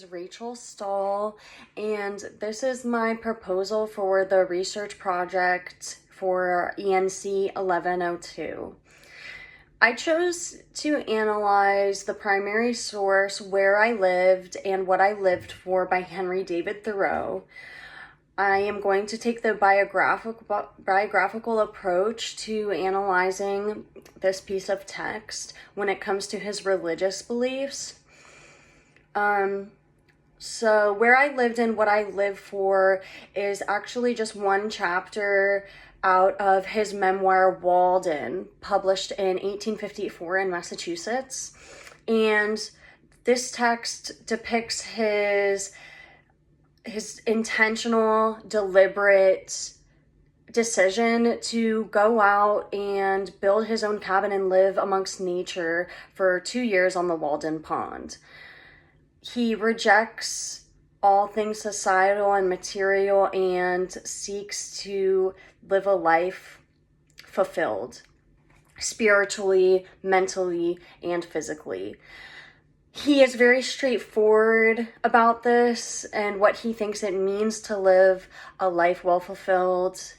is Rachel Stahl, and this is my proposal for the research project for ENC1102. I chose to analyze the primary source, Where I Lived and What I Lived For by Henry David Thoreau. I am going to take the biographical approach to analyzing this piece of text when it comes to his religious beliefs. So Where I Lived and What I Lived For is actually just one chapter out of his memoir Walden, published in 1854 in Massachusetts. And this text depicts his intentional, deliberate decision to go out and build his own cabin and live amongst nature for 2 years on the Walden Pond. He rejects all things societal and material and seeks to live a life fulfilled spiritually, mentally, and physically. He is very straightforward about this and what he thinks it means to live a life well fulfilled.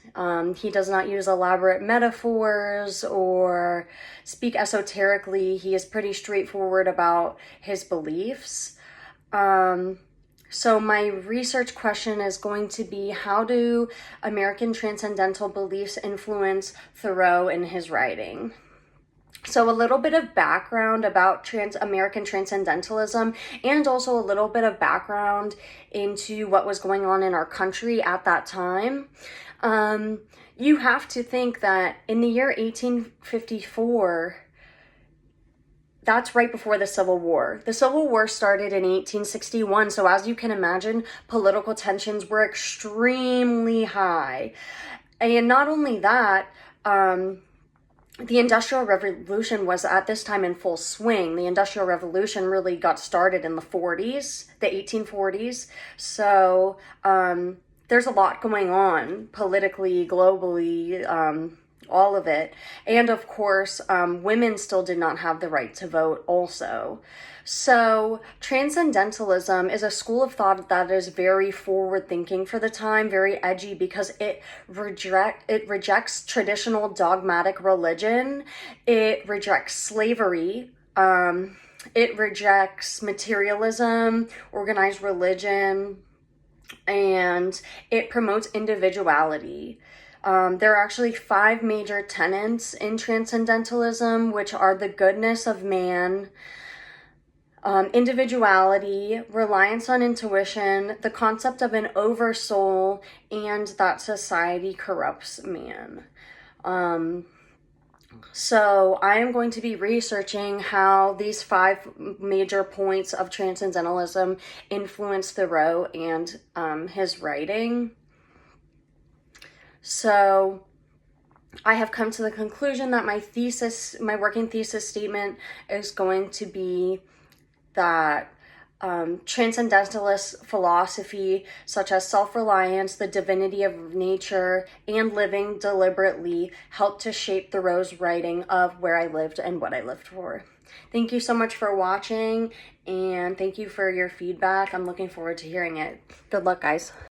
He does not use elaborate metaphors or speak esoterically. He is pretty straightforward about his beliefs. So my research question is going to be, how do American transcendental beliefs influence Thoreau in his writing? So a little bit of background about American transcendentalism, and also a little bit of background into what was going on in our country at that time. You have to think that in the year 1854, that's right before the Civil War. The Civil War started in 1861, so as you can imagine, political tensions were extremely high. And not only that, the Industrial Revolution was at this time in full swing. The Industrial Revolution really got started in the 40s, the 1840s. So there's a lot going on politically, globally, all of it. And of course, women still did not have the right to vote also. So transcendentalism is a school of thought that is very forward-thinking for the time, very edgy, because it rejects traditional dogmatic religion. It rejects slavery. It rejects materialism, organized religion, and it promotes individuality. There are actually 5 major tenets in transcendentalism, which are the goodness of man, individuality, reliance on intuition, the concept of an oversoul, and that society corrupts man. So I am going to be researching how these 5 major points of transcendentalism influence Thoreau and his writing. So I have come to the conclusion that my working thesis statement is going to be that transcendentalist philosophy, such as self-reliance, the divinity of nature, and living deliberately, helped to shape Thoreau's writing of Where I Lived and What I Lived For. Thank you so much for watching, and thank you for your feedback. I'm looking forward to hearing it. Good luck, guys.